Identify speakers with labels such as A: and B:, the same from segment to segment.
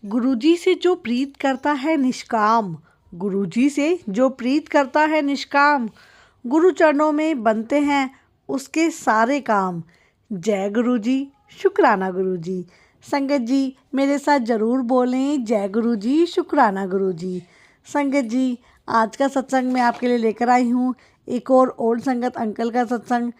A: गुरुजी से जो प्रीत करता है निष्काम, गुरुजी से जो प्रीत करता है निष्काम, गुरु चरणों में बनते हैं उसके सारे काम। जय गुरुजी, शुक्राना गुरुजी। संगत जी मेरे साथ ज़रूर बोलें, जय गुरुजी, शुक्राना गुरुजी। संगत जी, आज का सत्संग मैं आपके लिए लेकर आई हूँ एक और ओल्ड संगत अंकल का सत्संग,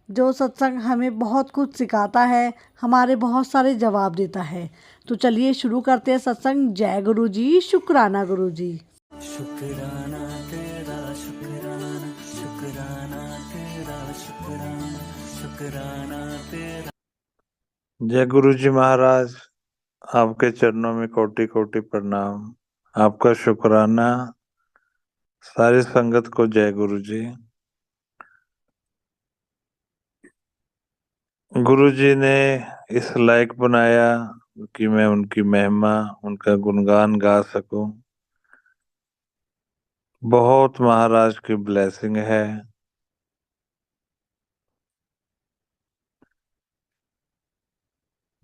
A: जो सत्संग हमें बहुत कुछ सिखाता है, हमारे बहुत सारे जवाब देता है। तो चलिए शुरू करते हैं सत्संग। जय गुरु जी, शुक्राना गुरु जी।
B: शुक्राना तेरा शुक्राना, शुक्राना तेरा शुक्राना, शुक्राना तेरा।
C: जय गुरु जी महाराज, आपके चरणों में कोटि कोटि प्रणाम। आपका शुक्राना। सारी संगत को जय गुरु जी। गुरु जी ने इस लायक बनाया कि मैं उनकी महिमा, उनका गुणगान गा सकूं। बहुत महाराज की ब्लेसिंग है।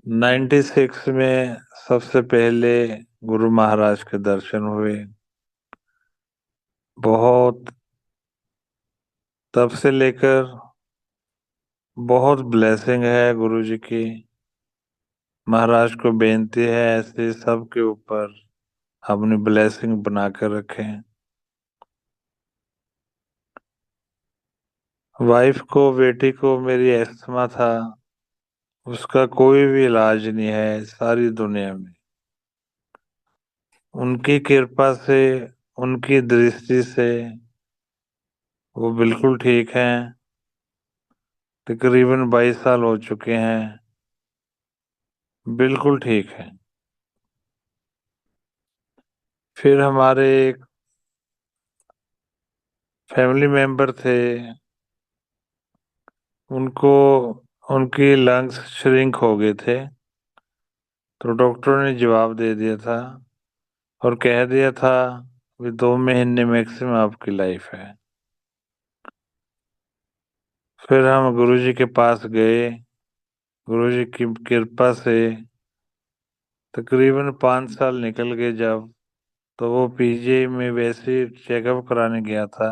C: 96 में सबसे पहले गुरु महाराज के दर्शन हुए। बहुत तब से लेकर बहुत ब्लेसिंग है गुरु जी की। महाराज को बेनती है ऐसे सबके ऊपर अपनी ब्लेसिंग बना कर रखें। वाइफ को, बेटी को मेरी एस्थमा था, उसका कोई भी इलाज नहीं है सारी दुनिया में। उनकी कृपा से, उनकी दृष्टि से वो बिल्कुल ठीक हैं। तकरीबन 22 साल हो चुके हैं, बिल्कुल ठीक है। फिर हमारे एक फैमिली मेंबर थे, उनको उनकी लंग्स श्रिंक हो गए थे, तो डॉक्टरों ने जवाब दे दिया था और कह दिया था कि 2 महीने मैक्सिमम आपकी लाइफ है। फिर हम गुरुजी के पास गए। गुरुजी की कृपा से तकरीबन 5 साल निकल गए। जब तो वो पीजीआई में वैसे चेकअप कराने गया था,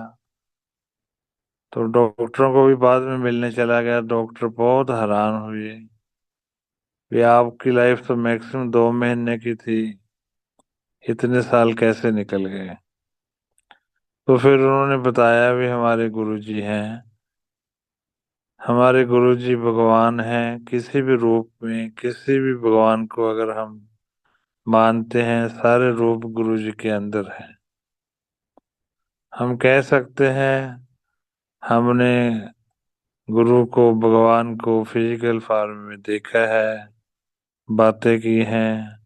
C: तो डॉक्टरों को भी बाद में मिलने चला गया। डॉक्टर बहुत हैरान हुए कि आपकी लाइफ तो मैक्सिमम 2 महीने की थी, इतने साल कैसे निकल गए। तो फिर उन्होंने बताया भी हमारे गुरुजी हैं, हमारे गुरुजी भगवान हैं। किसी भी रूप में किसी भी भगवान को अगर हम मानते हैं, सारे रूप गुरुजी के अंदर हैं। हम कह सकते हैं हमने गुरु को, भगवान को फिजिकल फॉर्म में देखा है, बातें की हैं,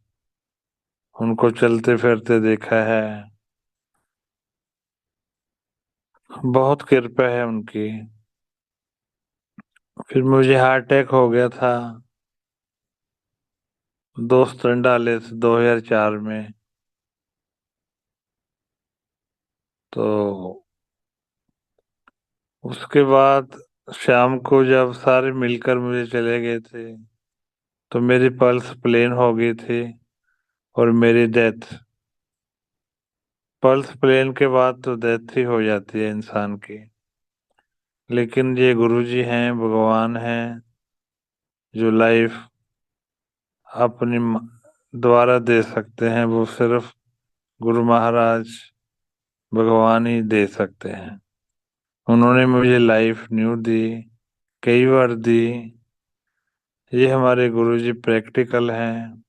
C: उनको चलते फिरते देखा है। बहुत कृपा है उनकी। फिर मुझे हार्ट अटैक हो गया था, 2 स्टंट डाले थे 2004 में। तो उसके बाद शाम को जब सारे मिलकर मुझे चले गए थे, तो मेरी पल्स प्लेन हो गई थी और मेरी डेथ। पल्स प्लेन के बाद तो डेथ ही हो जाती है इंसान की, लेकिन ये गुरुजी हैं, भगवान हैं, जो लाइफ अपनी द्वारा दे सकते हैं। वो सिर्फ गुरु महाराज, भगवान ही दे सकते हैं। उन्होंने मुझे लाइफ न्यू दी, कई बार दी। ये हमारे गुरुजी प्रैक्टिकल हैं,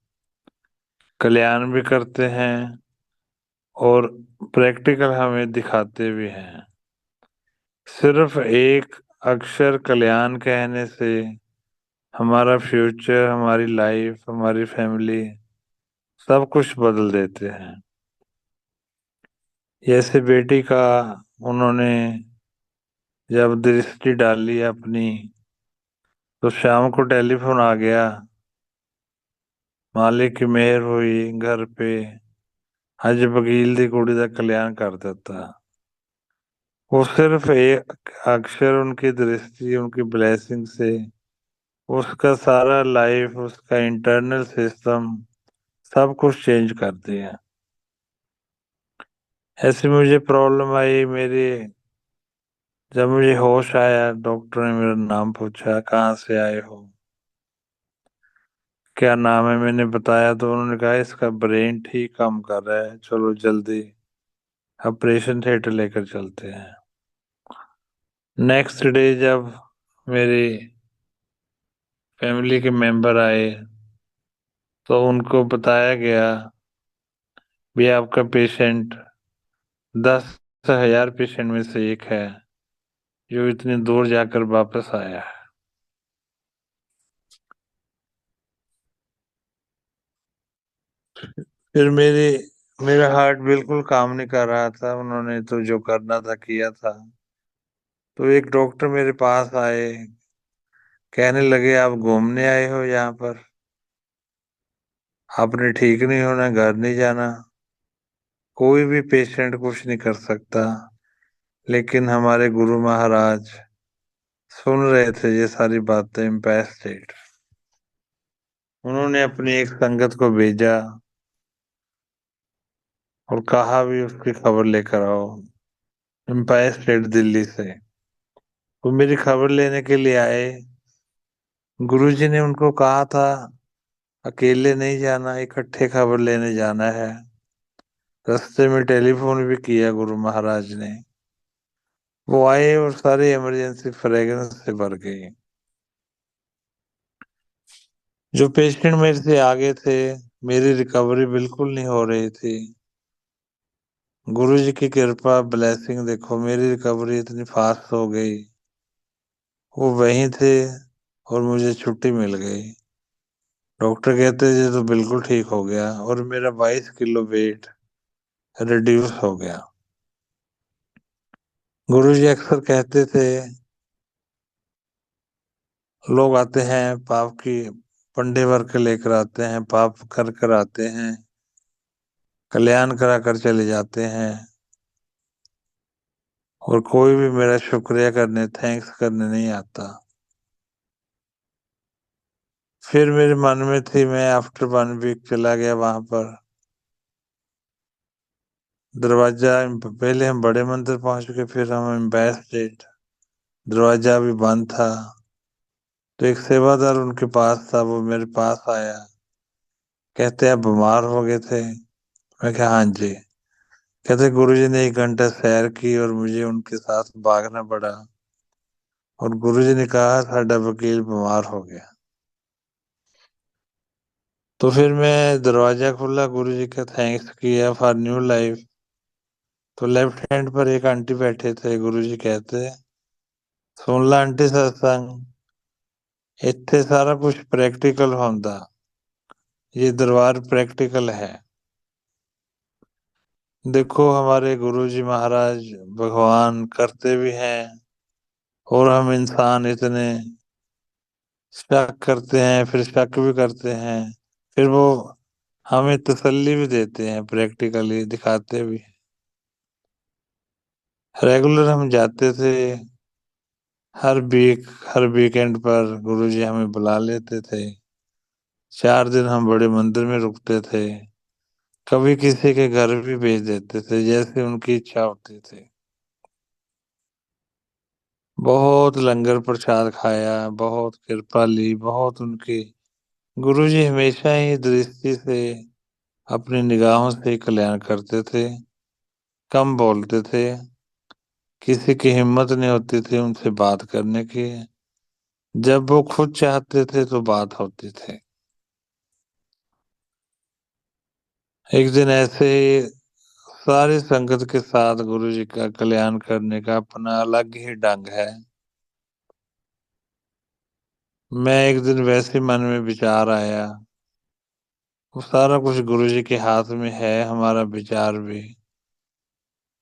C: कल्याण भी करते हैं और प्रैक्टिकल हमें दिखाते भी हैं। सिर्फ एक अक्षर कल्याण कहने से हमारा फ्यूचर, हमारी लाइफ, हमारी फैमिली सब कुछ बदल देते हैं। जैसे बेटी का उन्होंने जब दृष्टि डाली अपनी, तो शाम को टेलीफोन आ गया, मालिक की मेहर हुई घर पे, हज वकील दी कुड़ी का कल्याण कर देता। वो सिर्फ एक अक्षर, उनकी दृष्टि, उनकी ब्लेसिंग से उसका सारा लाइफ, उसका इंटरनल सिस्टम सब कुछ चेंज कर दिया। ऐसी मुझे प्रॉब्लम आई मेरी, जब मुझे होश आया डॉक्टर ने मेरा नाम पूछा, कहाँ से आए हो, क्या नाम है, मैंने बताया तो उन्होंने कहा इसका ब्रेन ठीक काम कर रहा है, चलो जल्दी ऑपरेशन थिएटर लेकर चलते हैं। नेक्स्ट डे जब मेरी फैमिली के मेंबर आए तो उनको बताया गया भी आपका पेशेंट 10,000 पेशेंट में से एक है जो इतनी दूर जाकर वापस आया है। फिर मेरा हार्ट बिल्कुल काम नहीं कर रहा था, उन्होंने तो जो करना था किया था। तो एक डॉक्टर मेरे पास आए, कहने लगे आप घूमने आए हो यहाँ पर, आपने ठीक नहीं होना, घर नहीं जाना, कोई भी पेशेंट कुछ नहीं कर सकता। लेकिन हमारे गुरु महाराज सुन रहे थे ये सारी बातें एम्पायर स्टेट। उन्होंने अपनी एक संगत को भेजा और कहा भी उसकी खबर लेकर आओ, एम्पायर स्टेट दिल्ली से। वो मेरी खबर लेने के लिए आए। गुरुजी ने उनको कहा था अकेले नहीं जाना, इकट्ठे खबर लेने जाना है। रास्ते में टेलीफोन भी किया गुरु महाराज ने। वो आए और सारी इमरजेंसी फ्रेगरेंस से भर गई। जो पेशेंट मेरे से आगे थे, मेरी रिकवरी बिल्कुल नहीं हो रही थी। गुरु जी की कृपा ब्लेसिंग देखो, मेरी रिकवरी इतनी फास्ट हो गई। वो वहीं थे और मुझे छुट्टी मिल गई। डॉक्टर कहते ये तो बिल्कुल ठीक हो गया और मेरा 22 किलो वेट रिड्यूस हो गया। गुरु जी अक्सर कहते थे लोग आते हैं पाप की पंडे भर के लेकर आते हैं, पाप कर कर आते हैं, कल्याण करा कर चले जाते हैं, और कोई भी मेरा शुक्रिया करने, थैंक्स करने नहीं आता। फिर मेरे मन में थी, मैं आफ्टर 1 वीक चला गया वहां पर। दरवाजा, पहले हम बड़े मंदिर पहुंच गए, फिर हम एम्पायर स्टेट। दरवाजा भी बंद था। तो एक सेवादार उनके पास था, वो मेरे पास आया, कहते आप बीमार हो गए थे। मैं कहा हाँ जी। कहते गुरुजी ने 1 घंटा सैर की और मुझे उनके साथ भागना पड़ा, और गुरुजी ने कहा साडा वकील बीमार हो गया। तो फिर मैं दरवाजा खोला, गुरुजी का थैंक्स किया फॉर न्यू लाइफ। तो लेफ्ट हैंड पर एक आंटी बैठे थे। गुरुजी कहते सुन ला आंटी सत्संग, इत्थे सारा कुछ प्रैक्टिकल होंदा, ये दरबार प्रैक्टिकल है। देखो हमारे गुरुजी महाराज भगवान करते भी हैं, और हम इंसान इतने शक करते हैं, फिर शक भी करते हैं, फिर वो हमें तसल्ली भी देते हैं, प्रैक्टिकली दिखाते भी। रेगुलर हम जाते थे, हर वीकेंड पर गुरुजी हमें बुला लेते थे। 4 दिन हम बड़े मंदिर में रुकते थे, कभी किसी के घर भी भेज देते थे, जैसे उनकी इच्छा होती थी। बहुत लंगर प्रसाद खाया, बहुत कृपा ली, बहुत उनकी। गुरुजी हमेशा ही दृष्टि से, अपनी निगाहों से कल्याण करते थे, कम बोलते थे, किसी की हिम्मत नहीं होती थी उनसे बात करने की। जब वो खुद चाहते थे तो बात होती थी। एक दिन ऐसे ही सारी संगत के साथ गुरुजी का कल्याण करने का अपना अलग ही ढंग है। मैं एक दिन वैसे मन में विचार आया, वो सारा कुछ गुरुजी के हाथ में है, हमारा विचार भी।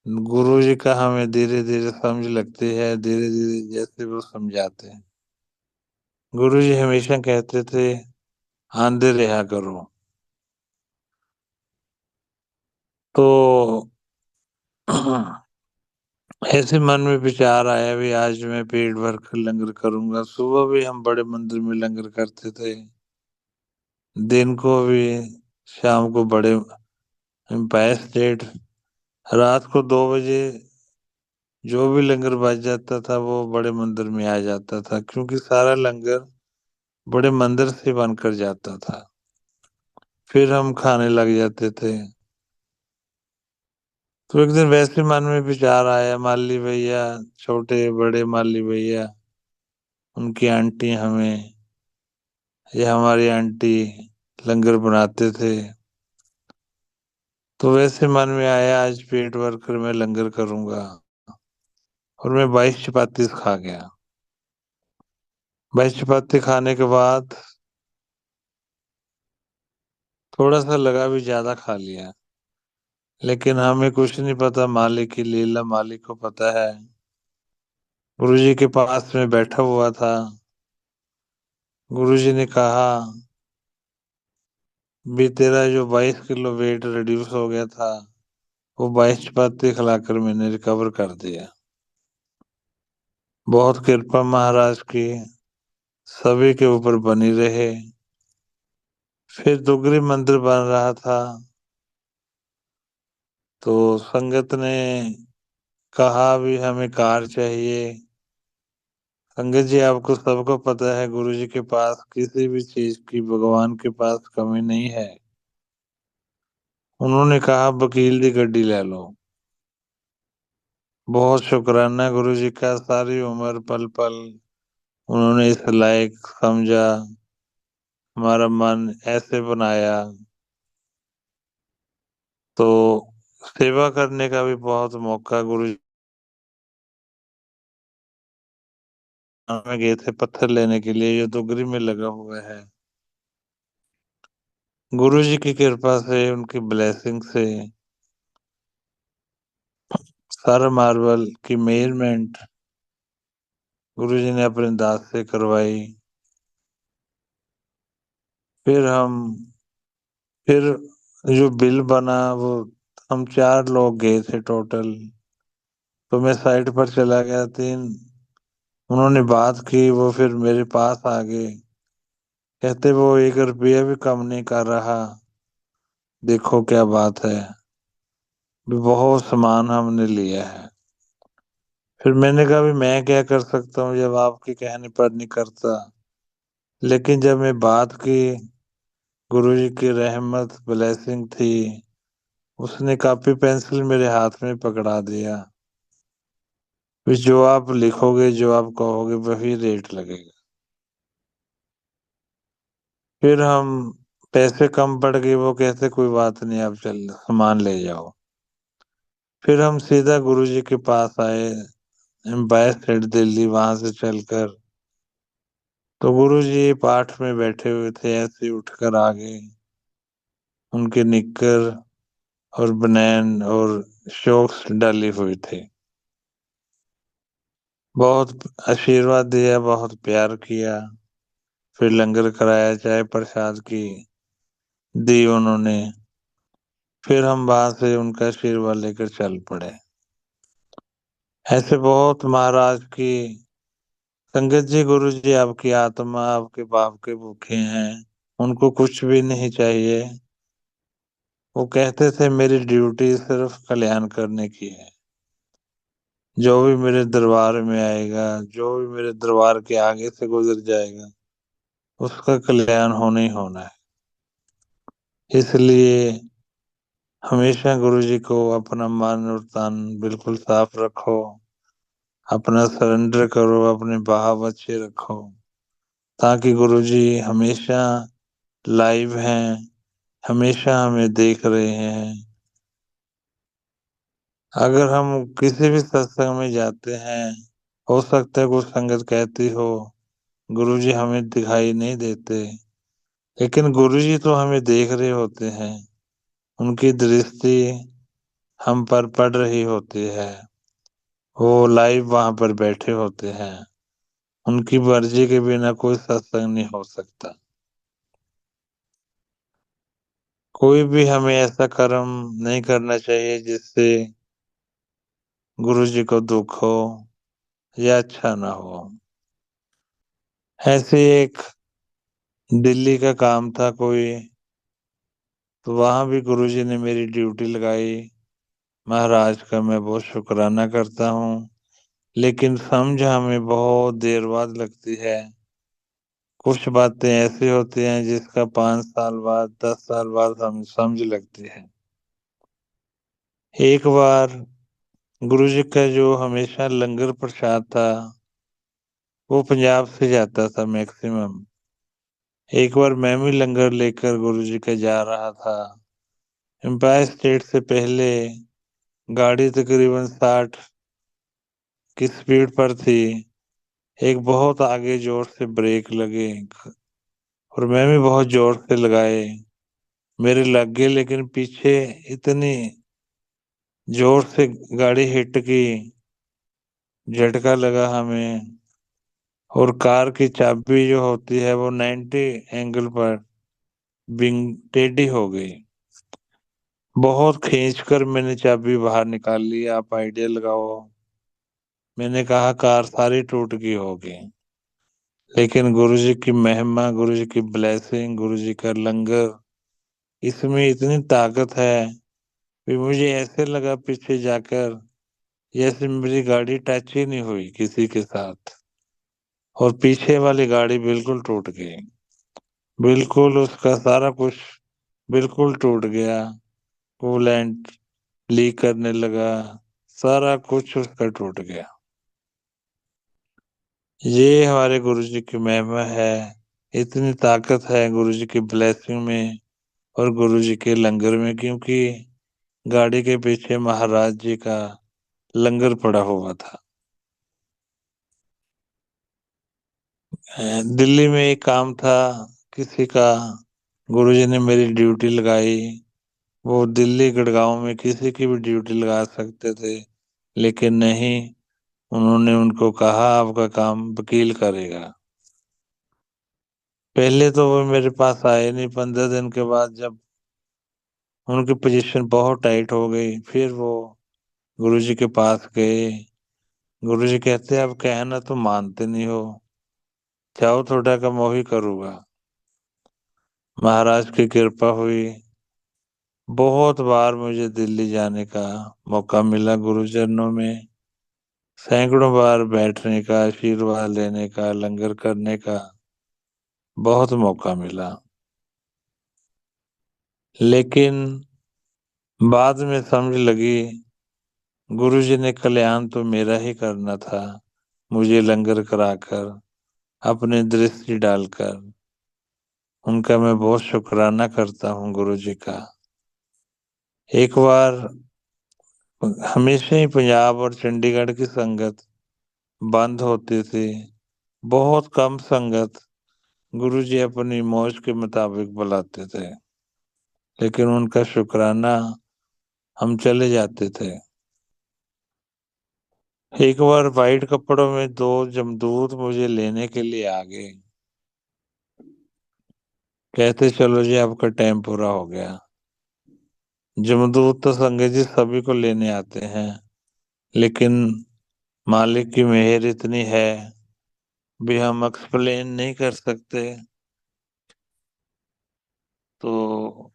C: गुरुजी का हमें धीरे धीरे समझ लगती है, धीरे धीरे जैसे वो समझाते हैं। गुरुजी हमेशा कहते थे आंधे रहा करो। तो ऐसे मन में विचार आया भी आज मैं पेट भर कर लंगर करूंगा। सुबह भी हम बड़े मंदिर में लंगर करते थे, दिन को भी शाम को बड़े एम्पायर स्टेट, रात को 2 बजे जो भी लंगर बच जाता था वो बड़े मंदिर में आ जाता था, क्योंकि सारा लंगर बड़े मंदिर से बनकर जाता था। फिर हम खाने लग जाते थे। तो एक दिन वैसे मन में विचार आया, माली भैया, छोटे बड़े माली भैया, उनकी आंटी हमें, या हमारी आंटी लंगर बनाते थे। तो वैसे मन में आया आज पेट भर कर मैं लंगर करूंगा, और मैं 22 चपाती खा गया। 22 चपाती खाने के बाद थोड़ा सा लगा भी ज्यादा खा लिया, लेकिन हमें कुछ नहीं पता, मालिक की लीला मालिक को पता है। गुरुजी के पास में बैठा हुआ था। गुरुजी ने कहा, भी तेरा जो 22 किलो वेट रिड्यूस हो गया था, वो 22 चपाती खिलाकर मैंने रिकवर कर दिया। बहुत कृपा महाराज की सभी के ऊपर बनी रहे। फिर दुगरी मंदिर बन रहा था, तो संगत ने कहा भी हमें कार चाहिए। संगत जी, आपको सबको पता है गुरु जी के पास किसी भी चीज की भगवान के पास कमी नहीं है। उन्होंने कहा वकील दी गड्डी ले लो। बहुत शुक्राना गुरु जी का, सारी उम्र पल पल उन्होंने इस लायक समझा, हमारा मन ऐसे बनाया। तो सेवा करने का भी बहुत मौका गुरु जी में गए थे पत्थर लेने के लिए, जो दुगरी में लगा हुआ है। गुरु जी की कृपा से, उनकी ब्लेसिंग से सारा मार्बल की मेजरमेंट गुरु जी ने अपने दांत से करवाई। फिर जो बिल बना, वो हम 4 लोग गए थे टोटल। तो मैं साइड पर चला गया, 3 उन्होंने बात की, वो फिर मेरे पास आ गए, कहते वो 1 रुपया भी कम नहीं कर रहा, देखो क्या बात है, भी बहुत सामान हमने लिया है। फिर मैंने कहा भी मैं क्या कर सकता हूँ जब आपके कहने पर नहीं करता। लेकिन जब मैं बात की, गुरुजी की रहमत ब्लेसिंग थी, उसने कॉपी पेंसिल मेरे हाथ में पकड़ा दिया, भी जो आप लिखोगे, जो आप कहोगे, वही रेट लगेगा। फिर हम पैसे कम पड़ गए, वो कहते कोई बात नहीं, आप चल सामान ले जाओ। फिर हम सीधा गुरुजी के पास आए, एम्पायर स्टेट दिल्ली, वहां से चलकर। तो गुरुजी पाठ में बैठे हुए थे, ऐसे उठकर आ गए। उनके निक्कर और बनैन और शॉक्स डाली हुई थे। बहुत आशीर्वाद दिया, बहुत प्यार किया। फिर लंगर कराया, चाय प्रसाद की दी उन्होंने। फिर हम वहां से उनका आशीर्वाद लेकर चल पड़े। ऐसे बहुत महाराज की संगत जी, गुरु जी आपकी आत्मा आपके बाप के भूखे हैं, उनको कुछ भी नहीं चाहिए। वो कहते थे मेरी ड्यूटी सिर्फ कल्याण करने की है। जो भी मेरे दरबार में आएगा, जो भी मेरे दरबार के आगे से गुजर जाएगा, उसका कल्याण होना ही होना है। इसलिए हमेशा गुरु जी को अपना मन और तन बिल्कुल साफ रखो, अपना सरेंडर करो, अपने भाव अच्छे रखो, ताकि गुरु जी हमेशा लाइव हैं, हमेशा हमें देख रहे हैं। अगर हम किसी भी सत्संग में जाते हैं, हो सकता है कुछ संगत कहती हो गुरुजी हमें दिखाई नहीं देते, लेकिन गुरुजी तो हमें देख रहे होते हैं। उनकी दृष्टि हम पर पड़ रही होती है। वो लाइव वहां पर बैठे होते हैं। उनकी मर्जी के बिना कोई सत्संग नहीं हो सकता। कोई भी हमें ऐसा कर्म नहीं करना चाहिए जिससे गुरुजी को दुख हो या अच्छा ना हो। ऐसे एक दिल्ली का काम था, कोई तो वहां भी गुरुजी ने मेरी ड्यूटी लगाई। महाराज का मैं बहुत शुक्राना करता हूँ। लेकिन समझ हमें बहुत देर बाद लगती है। कुछ बातें ऐसी होती हैं जिसका 5 साल बाद 10 साल बाद हमें समझ लगती है। एक बार गुरुजी का जो हमेशा लंगर प्रसाद था वो पंजाब से जाता था मैक्सिमम। एक बार मैं भी लंगर लेकर गुरुजी का जा रहा था। एम्पायर स्टेट से पहले गाड़ी तकरीबन 60 की स्पीड पर थी। एक बहुत आगे जोर से ब्रेक लगे और मैं भी बहुत जोर से लगाए। मेरे लग गए, लेकिन पीछे इतनी जोर से गाड़ी हिट की, झटका लगा हमें। और कार की चाबी जो होती है वो 90 एंगल पर बिंग टेढ़ी हो गई। बहुत खींचकर मैंने चाबी बाहर निकाल ली। आप आइडिया लगाओ। मैंने कहा कार सारी टूट गई होगी। लेकिन गुरुजी की महिमा, गुरुजी की ब्लेसिंग, गुरुजी का लंगर, इसमें इतनी ताकत है कि मुझे ऐसे लगा पीछे जाकर जैसे मेरी गाड़ी टच ही नहीं हुई किसी के साथ। और पीछे वाली गाड़ी बिल्कुल टूट गई। बिल्कुल उसका सारा कुछ बिल्कुल टूट गया। कूलेंट लीक करने लगा। सारा कुछ उसका टूट गया। ये हमारे गुरुजी की महिमा है। इतनी ताकत है गुरुजी की ब्लेसिंग में और गुरुजी के लंगर में, क्योंकि गाड़ी के पीछे महाराज जी का लंगर पड़ा हुआ था। दिल्ली में एक काम था किसी का। गुरुजी ने मेरी ड्यूटी लगाई। वो दिल्ली गुड़गांव में किसी की भी ड्यूटी लगा सकते थे, लेकिन नहीं, उन्होंने उनको कहा आपका काम वकील करेगा। पहले तो वो मेरे पास आए नहीं। 15 दिन के बाद जब उनकी पोजीशन बहुत टाइट हो गई, फिर वो गुरुजी के पास गए। गुरुजी कहते अब कहना तो मानते नहीं हो, जाओ थोड़ा का मोही करूँगा। महाराज की कृपा हुई। बहुत बार मुझे दिल्ली जाने का मौका मिला गुरुचरणों में। सैकड़ों बार बैठने का, आशीर्वाद लेने का, लंगर करने का बहुत मौका मिला। लेकिन बाद में समझ लगी गुरुजी ने कल्याण तो मेरा ही करना था। मुझे लंगर कराकर, अपनी दृष्टि डालकर। उनका मैं बहुत शुक्राना करता हूँ गुरुजी का। एक बार हमेशा ही पंजाब और चंडीगढ़ की संगत बंद होती थी। बहुत कम संगत गुरुजी अपनी मौज के मुताबिक बुलाते थे, लेकिन उनका शुक्राना हम चले जाते थे। एक बार वाइट कपड़ों में 2 जमदूत मुझे लेने के लिए आ गए। कहते चलो जी आपका टाइम पूरा हो गया। जमदूत तो संगत जी सभी को लेने आते हैं, लेकिन मालिक की मेहर इतनी है भी हम एक्सप्लेन नहीं कर सकते। तो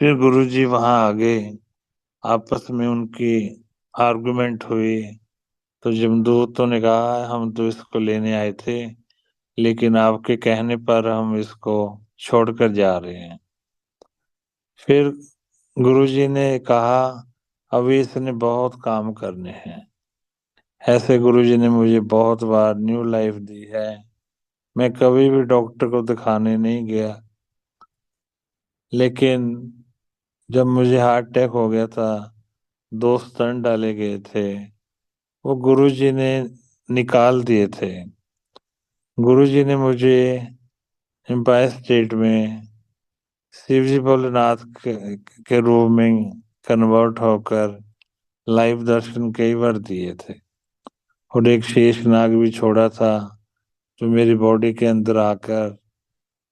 C: फिर गुरुजी वहां आ गए। आपस में उनकी आर्गुमेंट हुई। तो जमदूतों ने कहा हम तो इसको लेने आए थे, लेकिन आपके कहने पर हम इसको छोड़कर जा रहे हैं। फिर गुरुजी ने कहा अभी इसने बहुत काम करने हैं। ऐसे गुरुजी ने मुझे बहुत बार न्यू लाइफ दी है। मैं कभी भी डॉक्टर को दिखाने नहीं गया, लेकिन जब मुझे हार्ट अटैक हो गया था, 2 स्टंट डाले गए थे, वो गुरुजी ने निकाल दिए थे। गुरुजी ने मुझे एम्पायर स्टेट में शिवजी भोलेनाथ के रूप में कन्वर्ट होकर लाइव दर्शन कई बार दिए थे। और एक शेष नाग भी छोड़ा था जो मेरी बॉडी के अंदर आकर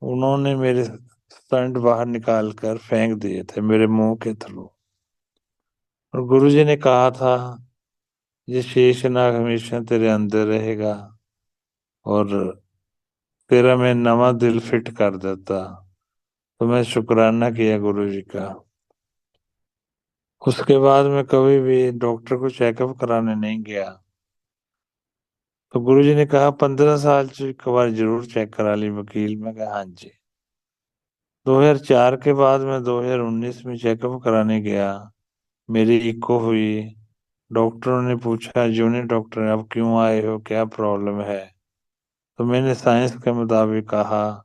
C: उन्होंने मेरे स्टंट बाहर निकाल कर फेंक दिए थे मेरे मुंह के थ्रू। और गुरुजी ने कहा था ये शेष नाग हमेशा तेरे अंदर रहेगा और तेरा मैं नवा दिल फिट कर देता। तो मैं शुक्राना किया गुरुजी का। उसके बाद मैं कभी भी डॉक्टर को चेकअप कराने नहीं गया। तो गुरुजी ने कहा 15 साल से एक बार जरूर चेक करा ली वकील। मैं कहा हाँ जी। 2004 के बाद मैं 2019 में चेकअप कराने गया। मेरी इको हुई। डॉक्टरों ने पूछा, जूनियर डॉक्टर ने, अब क्यों आए हो, क्या प्रॉब्लम है? तो मैंने साइंस के मुताबिक कहा,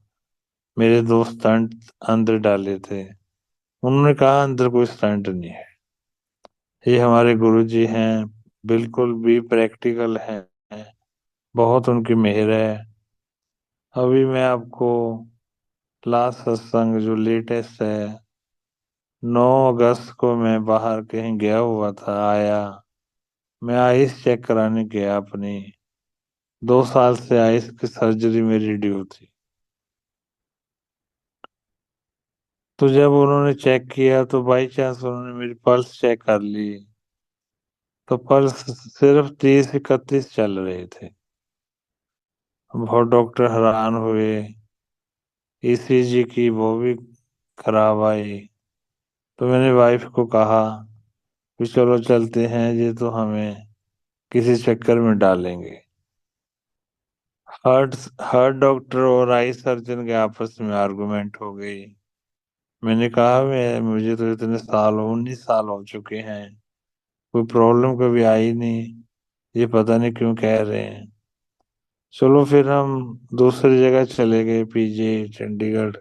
C: मेरे 2 स्टंट अंदर डाले थे। उन्होंने कहा अंदर कोई स्टंट नहीं है। ये हमारे गुरुजी हैं, बिल्कुल भी प्रैक्टिकल हैं। बहुत उनकी मेहर है। अभी मैं आपको लास्ट सत्संग जो लेटेस्ट है, 9 अगस्त को मैं बाहर कहीं गया हुआ था, आया। मैं आइस चेक कराने गया अपनी। 2 साल से आइस की सर्जरी मेरी ड्यू थी। तो जब उन्होंने चेक किया तो बाई चांस उन्होंने मेरी पल्स चेक कर ली। तो पल्स सिर्फ 30-31 चल रहे थे। बहुत डॉक्टर हैरान हुए। ईसीजी की वो भी खराब आई। तो मैंने वाइफ को कहा कि चलो चलते हैं, ये तो हमें किसी चक्कर में डालेंगे। हार्ट हार्ट डॉक्टर और आई सर्जन के आपस में आर्गुमेंट हो गई। मैंने कहा, मैं मुझे तो इतने साल 19 साल हो चुके हैं, कोई प्रॉब्लम कभी आई नहीं, ये पता नहीं क्यों कह रहे हैं। चलो फिर हम दूसरी जगह चले गए, पीजी चंडीगढ़,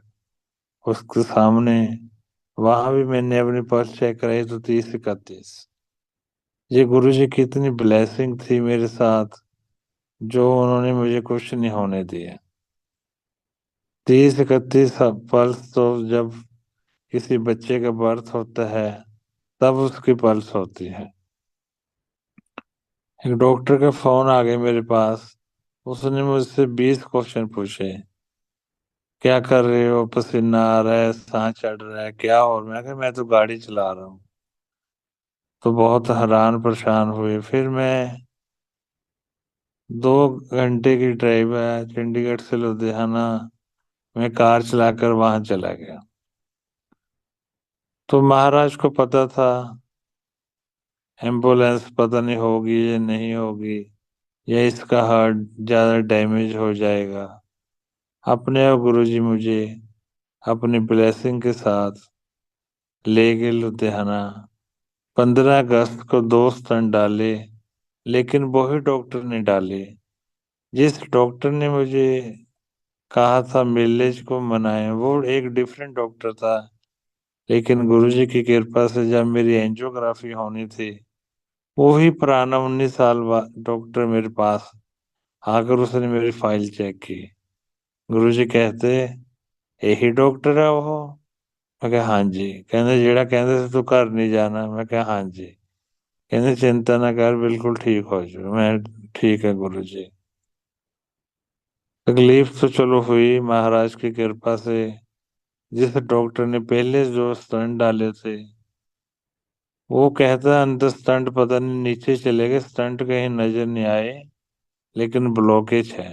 C: उसके सामने। वहां भी मैंने अपनी पर्स चेक कराई तो 30-31। ये गुरु जी की इतनी ब्लेसिंग थी मेरे साथ, जो उन्होंने मुझे कुछ नहीं होने दिया। 30-31 पल्स तो जब किसी बच्चे का बर्थ होता है तब उसकी पल्स होती है। एक डॉक्टर का फोन आ गया मेरे पास। उसने मुझसे 20 क्वेश्चन पूछे। क्या कर रहे हो, पसीना आ रहा है, सांस चढ़ रहा है, क्या? और मैं कहा मैं तो गाड़ी चला रहा हूँ। तो बहुत हैरान परेशान हुए। फिर मैं 2 घंटे की ड्राइव है चंडीगढ़ से लुधियाना, मैं कार चलाकर वहां चला गया। तो महाराज को पता था एम्बुलेंस पता नहीं होगी या नहीं होगी, या इसका हार्ट ज्यादा डैमेज हो जाएगा। अपने आप गुरुजी मुझे अपनी ब्लेसिंग के साथ ले गए लुधियाना। 15 अगस्त को 2 स्टंट डाले, लेकिन वही डॉक्टर ने डाले जिस डॉक्टर ने मुझे कहा था मिलेज को मनाए। वो एक डिफरेंट डॉक्टर था। लेकिन गुरुजी की कृपा से जब मेरी एंजियोग्राफी होनी थी, वही पुराना 19 साल डॉक्टर मेरे पास आकर उसने मेरी फाइल चेक की। गुरुजी कहते, यही डॉक्टर है वो? मैं कहा हाँ जी। कहते जेड़ा कहते थे तू घर नहीं जाना। मैं कहा हाँ जी। कहते चिंता ना कर, बिल्कुल ठीक हो जाओ। मैं ठीक है गुरुजी। तकलीफ तो चलो हुई महाराज की कृपा से। जिस डॉक्टर ने पहले जो स्टंट डाले थे, वो कहता अंदर स्टंट पता नहीं नीचे चले गए, स्टंट कहीं नजर नहीं आए, लेकिन ब्लॉकेज है।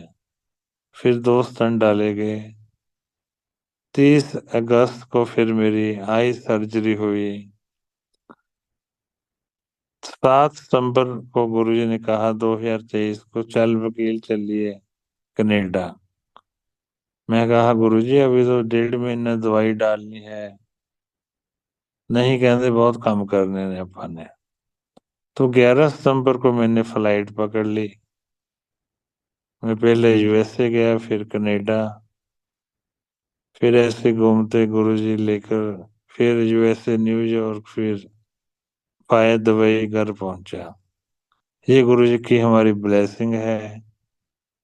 C: फिर 2 स्टंट डाले गए। 30 अगस्त को फिर मेरी आई सर्जरी हुई। 7 सितंबर को गुरुजी ने कहा 2023 को, चल वकील चलिए कनेडा। मैं कहा गुरुजी अभी तो 1.5 महीना दवाई डालनी है। नहीं, कहते बहुत कम करने ने अपन ने। तो 11 सितंबर को मैंने फ्लाइट पकड़ ली। मैं पहले यूएसए गया, फिर कनाडा, फिर ऐसे घूमते गुरुजी लेकर, फिर यूएसए, न्यूयॉर्क, फिर पाए दुबई, घर पहुंचा। ये गुरुजी की हमारी ब्लेसिंग है।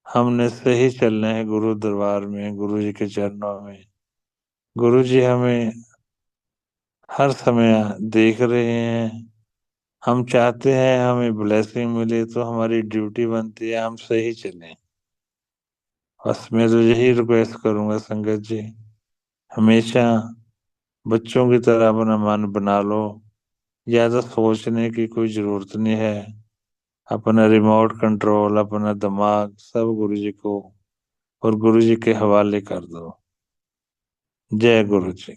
C: हमने सही चलना है गुरु दरबार में, गुरुजी के चरणों में। गुरुजी हमें हर समय देख रहे हैं। हम चाहते हैं हमें ब्लेसिंग मिले, तो हमारी ड्यूटी बनती है हम सही चलें। बस मैं तो यही रिक्वेस्ट करूंगा संगत जी, हमेशा बच्चों की तरह अपना मन बना लो। ज्यादा सोचने की कोई जरूरत नहीं है। अपना रिमोट कंट्रोल, अपना दिमाग सब गुरु जी को और गुरु जी के हवाले कर दो। जय गुरु जी।